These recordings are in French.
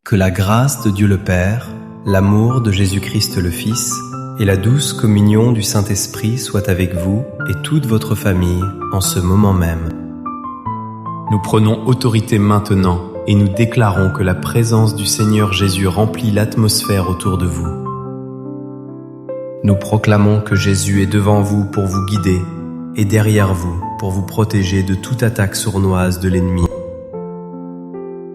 Que la grâce de Dieu le Père, l'amour de Jésus-Christ le Fils et la douce communion du Saint-Esprit soient avec vous et toute votre famille en ce moment même. Nous prenons autorité maintenant et nous déclarons que la présence du Seigneur Jésus remplit l'atmosphère autour de vous. Nous proclamons que Jésus est devant vous pour vous guider et derrière vous pour vous protéger de toute attaque sournoise de l'ennemi.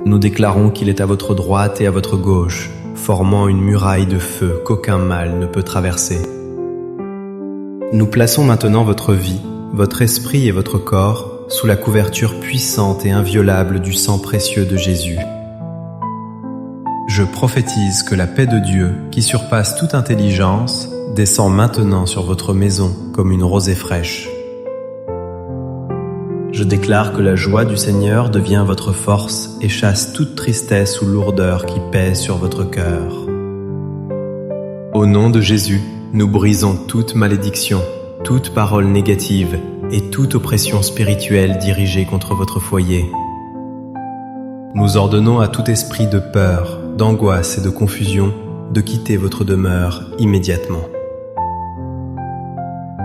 Nous déclarons qu'il est à votre droite et à votre gauche, formant une muraille de feu qu'aucun mal ne peut traverser. Nous plaçons maintenant votre vie, votre esprit et votre corps sous la couverture puissante et inviolable du sang précieux de Jésus. Je prophétise que la paix de Dieu, qui surpasse toute intelligence, descend maintenant sur votre maison comme une rosée fraîche. Je déclare que la joie du Seigneur devient votre force et chasse toute tristesse ou lourdeur qui pèse sur votre cœur. Au nom de Jésus, nous brisons toute malédiction, toute parole négative et toute oppression spirituelle dirigée contre votre foyer. Nous ordonnons à tout esprit de peur, d'angoisse et de confusion de quitter votre demeure immédiatement.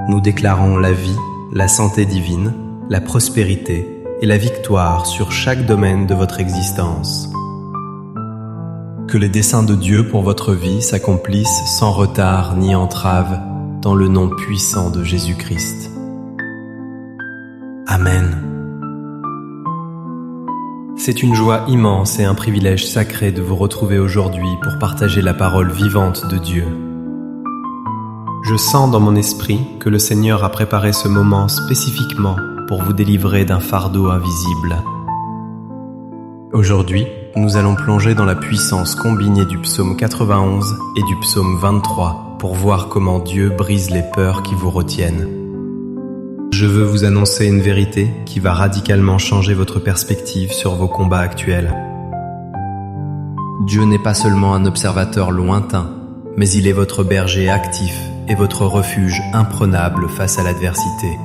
Nous déclarons la vie, la santé divine, la prospérité et la victoire sur chaque domaine de votre existence. Que les desseins de Dieu pour votre vie s'accomplissent sans retard ni entrave dans le nom puissant de Jésus-Christ. Amen. C'est une joie immense et un privilège sacré de vous retrouver aujourd'hui pour partager la parole vivante de Dieu. Je sens dans mon esprit que le Seigneur a préparé ce moment spécifiquement pour vous délivrer d'un fardeau invisible. Aujourd'hui, nous allons plonger dans la puissance combinée du psaume 91 et du psaume 23 pour voir comment Dieu brise les peurs qui vous retiennent. Je veux vous annoncer une vérité qui va radicalement changer votre perspective sur vos combats actuels. Dieu n'est pas seulement un observateur lointain, mais il est votre berger actif et votre refuge imprenable face à l'adversité.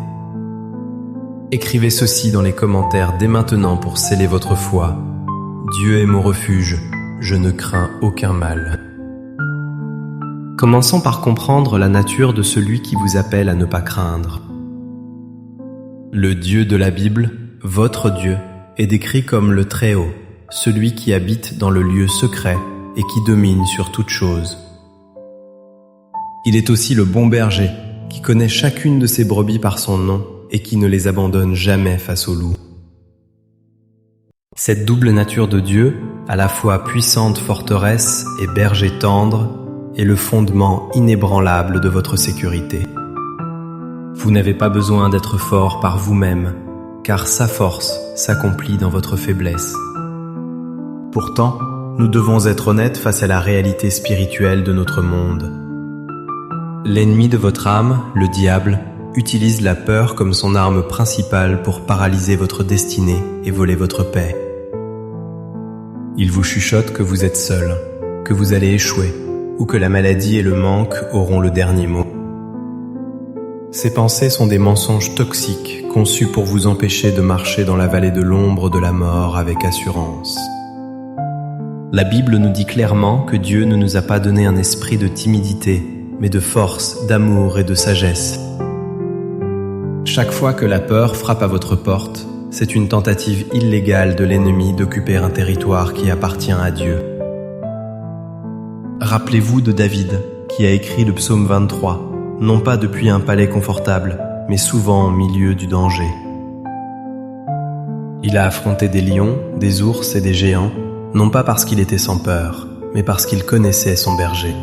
Écrivez ceci dans les commentaires dès maintenant pour sceller votre foi. Dieu est mon refuge, je ne crains aucun mal. Commençons par comprendre la nature de celui qui vous appelle à ne pas craindre. Le Dieu de la Bible, votre Dieu, est décrit comme le Très-Haut, celui qui habite dans le lieu secret et qui domine sur toute chose. Il est aussi le bon berger, qui connaît chacune de ses brebis par son nom et qui ne les abandonne jamais face au loup. Cette double nature de Dieu, à la fois puissante forteresse et berger tendre, est le fondement inébranlable de votre sécurité. Vous n'avez pas besoin d'être fort par vous-même, car sa force s'accomplit dans votre faiblesse. Pourtant, nous devons être honnêtes face à la réalité spirituelle de notre monde. L'ennemi de votre âme, le diable, utilise la peur comme son arme principale pour paralyser votre destinée et voler votre paix. Il vous chuchote que vous êtes seul, que vous allez échouer, ou que la maladie et le manque auront le dernier mot. Ces pensées sont des mensonges toxiques conçus pour vous empêcher de marcher dans la vallée de l'ombre de la mort avec assurance. La Bible nous dit clairement que Dieu ne nous a pas donné un esprit de timidité, mais de force, d'amour et de sagesse. Chaque fois que la peur frappe à votre porte, c'est une tentative illégale de l'ennemi d'occuper un territoire qui appartient à Dieu. Rappelez-vous de David, qui a écrit le psaume 23, non pas depuis un palais confortable, mais souvent au milieu du danger. Il a affronté des lions, des ours et des géants, non pas parce qu'il était sans peur, mais parce qu'il connaissait son berger.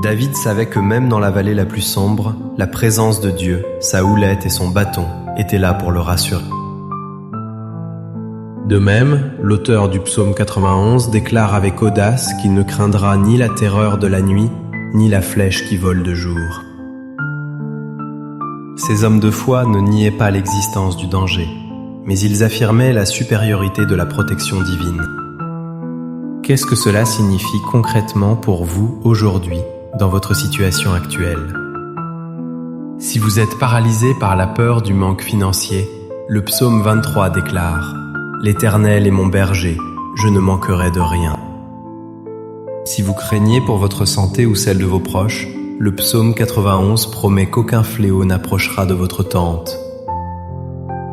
David savait que même dans la vallée la plus sombre, la présence de Dieu, sa houlette et son bâton étaient là pour le rassurer. De même, l'auteur du psaume 91 déclare avec audace qu'il ne craindra ni la terreur de la nuit, ni la flèche qui vole de jour. Ces hommes de foi ne niaient pas l'existence du danger, mais ils affirmaient la supériorité de la protection divine. Qu'est-ce que cela signifie concrètement pour vous aujourd'hui, dans votre situation actuelle? Si vous êtes paralysé par la peur du manque financier, le psaume 23 déclare « L'Éternel est mon berger, je ne manquerai de rien. Si vous craignez pour votre santé ou celle de vos proches, le psaume 91 promet qu'aucun fléau n'approchera de votre tente.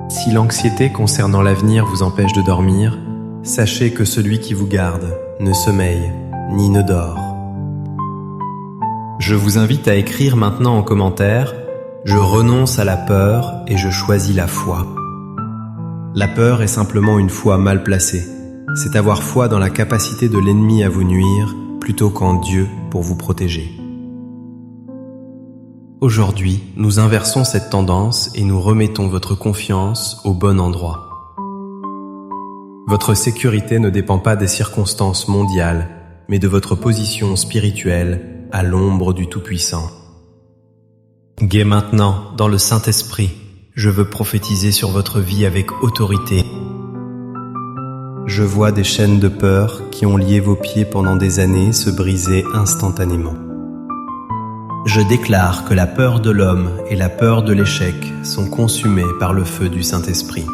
Si l'anxiété concernant l'avenir vous empêche de dormir, sachez que celui qui vous garde ne sommeille ni ne dort. Je vous invite à écrire maintenant en commentaire « Je renonce à la peur et je choisis la foi ». La peur est simplement une foi mal placée. C'est avoir foi dans la capacité de l'ennemi à vous nuire plutôt qu'en Dieu pour vous protéger. Aujourd'hui, nous inversons cette tendance et nous remettons votre confiance au bon endroit. Votre sécurité ne dépend pas des circonstances mondiales, mais de votre position spirituelle à l'ombre du Tout-Puissant. Dès maintenant, dans le Saint-Esprit, je veux prophétiser sur votre vie avec autorité. Je vois des chaînes de peur qui ont lié vos pieds pendant des années se briser instantanément. Je déclare que la peur de l'homme et la peur de l'échec sont consumées par le feu du Saint-Esprit.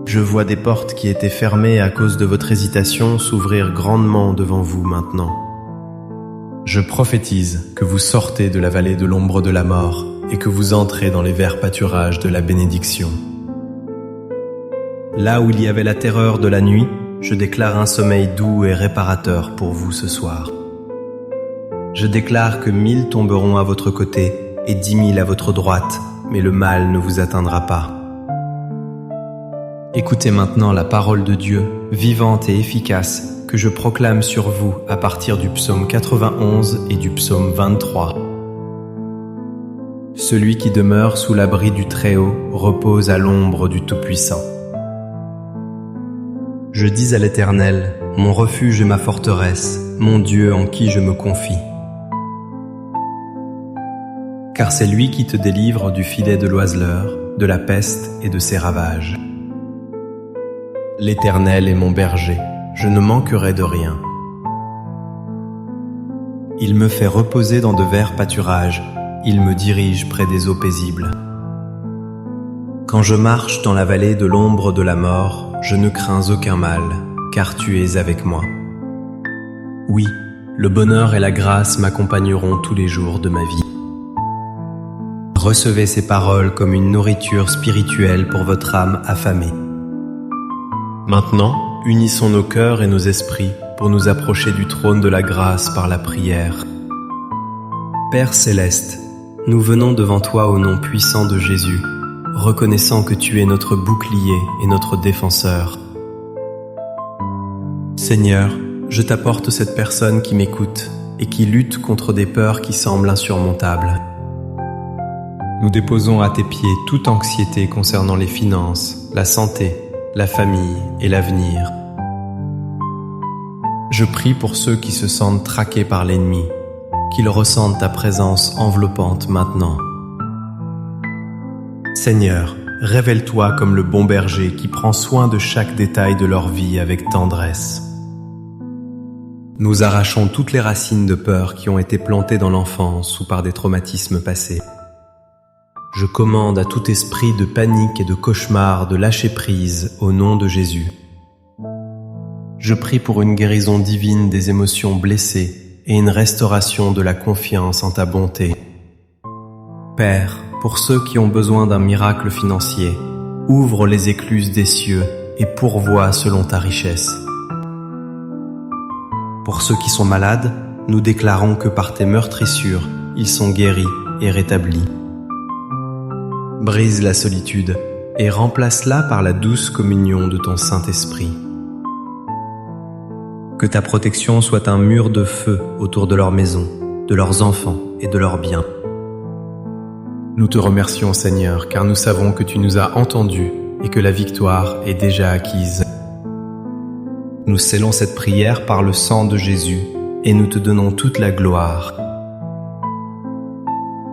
Je vois des portes qui étaient fermées à cause de votre hésitation s'ouvrir grandement devant vous maintenant. Je prophétise que vous sortez de la vallée de l'ombre de la mort et que vous entrez dans les verts pâturages de la bénédiction. Là où il y avait la terreur de la nuit, je déclare un sommeil doux et réparateur pour vous ce soir. Je déclare que 1000 tomberont à votre côté et 10 000 à votre droite, mais le mal ne vous atteindra pas. Écoutez maintenant la parole de Dieu, vivante et efficace, que je proclame sur vous à partir du psaume 91 et du psaume 23. Celui qui demeure sous l'abri du Très-Haut repose à l'ombre du Tout-Puissant. Je dis à l'Éternel, mon refuge et ma forteresse, mon Dieu en qui je me confie. Car c'est lui qui te délivre du filet de l'oiseleur, de la peste et de ses ravages. L'Éternel est mon berger, je ne manquerai de rien. Il me fait reposer dans de verts pâturages, il me dirige près des eaux paisibles. Quand je marche dans la vallée de l'ombre de la mort, je ne crains aucun mal, car tu es avec moi. Oui, le bonheur et la grâce m'accompagneront tous les jours de ma vie. Recevez ces paroles comme une nourriture spirituelle pour votre âme affamée. Maintenant, unissons nos cœurs et nos esprits pour nous approcher du trône de la grâce par la prière. Père céleste, nous venons devant toi au nom puissant de Jésus, reconnaissant que tu es notre bouclier et notre défenseur. Seigneur, je t'apporte cette personne qui m'écoute et qui lutte contre des peurs qui semblent insurmontables. Nous déposons à tes pieds toute anxiété concernant les finances, la santé, la famille et l'avenir. Je prie pour ceux qui se sentent traqués par l'ennemi, qu'ils ressentent ta présence enveloppante maintenant. Seigneur, révèle-toi comme le bon berger qui prend soin de chaque détail de leur vie avec tendresse. Nous arrachons toutes les racines de peur qui ont été plantées dans l'enfance ou par des traumatismes passés. Je commande à tout esprit de panique et de cauchemar de lâcher prise au nom de Jésus. Je prie pour une guérison divine des émotions blessées et une restauration de la confiance en ta bonté. Père, pour ceux qui ont besoin d'un miracle financier, ouvre les écluses des cieux et pourvois selon ta richesse. Pour ceux qui sont malades, nous déclarons que par tes meurtrissures, ils sont guéris et rétablis. Brise la solitude et remplace-la par la douce communion de ton Saint-Esprit. Que ta protection soit un mur de feu autour de leur maison, de leurs enfants et de leurs biens. Nous te remercions, Seigneur, car nous savons que tu nous as entendus et que la victoire est déjà acquise. Nous scellons cette prière par le sang de Jésus et nous te donnons toute la gloire.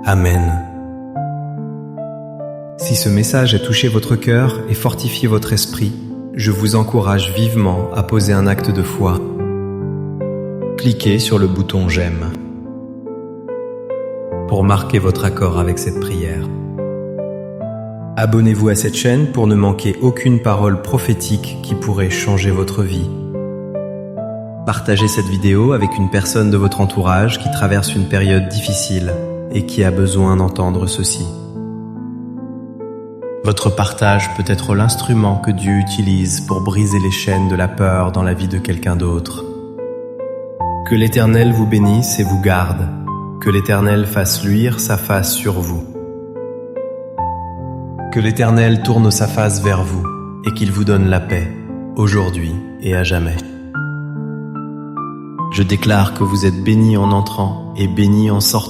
Amen. Si ce message a touché votre cœur et fortifié votre esprit, je vous encourage vivement à poser un acte de foi. Cliquez sur le bouton « J'aime » pour marquer votre accord avec cette prière. Abonnez-vous à cette chaîne pour ne manquer aucune parole prophétique qui pourrait changer votre vie. Partagez cette vidéo avec une personne de votre entourage qui traverse une période difficile et qui a besoin d'entendre ceci. Votre partage peut être l'instrument que Dieu utilise pour briser les chaînes de la peur dans la vie de quelqu'un d'autre. Que l'Éternel vous bénisse et vous garde. Que l'Éternel fasse luire sa face sur vous. Que l'Éternel tourne sa face vers vous et qu'il vous donne la paix, aujourd'hui et à jamais. Je déclare que vous êtes bénis en entrant et bénis en sortant.